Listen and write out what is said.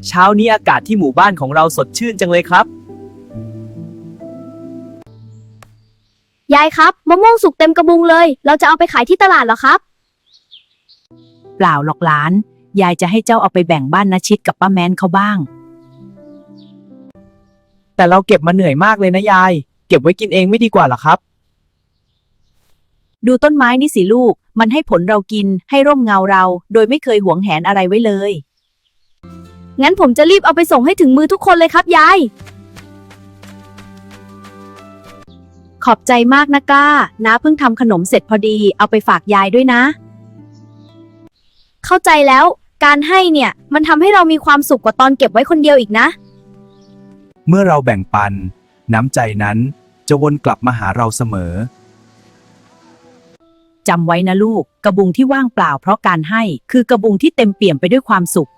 เช้านี้อากาศที่หมู่บ้านของเราสดชื่นจังเลยครับ ยายครับมะม่วงสุกเต็มกระบุงเลย เราจะเอาไปขายที่ตลาดเหรอครับ เปล่าหรอกหลาน ยายจะให้เจ้าเอาไปแบ่งบ้านนาชิดกับป้าแม้นเขาบ้าง แต่เราเก็บมาเหนื่อยมากเลยนะยาย เก็บไว้กินเองไม่ดีกว่าเหรอครับ ดูต้นไม้นี่สิลูก มันให้ผลเรากิน ให้ร่มเงาเรา โดยไม่เคยหวงแหนอะไรไว้เลย งั้นผมจะรีบเอาไปส่งให้ถึงมือทุกคนเลยครับยาย ขอบใจมากนะกล้าน้าเพิ่งทำขนมเสร็จพอดี เอาไปฝากยายด้วยนะ เข้าใจแล้ว การให้เนี่ยมันทำให้เรามีความสุขกว่าตอนเก็บไว้คนเดียวอีกนะ เมื่อเราแบ่งปัน น้ำใจนั้นจะวนกลับมาหาเราเสมอ จำไว้นะลูก กระบุงที่ว่างเปล่าเพราะการให้ คือกระบุงที่เต็มเปี่ยมไปด้วยความสุข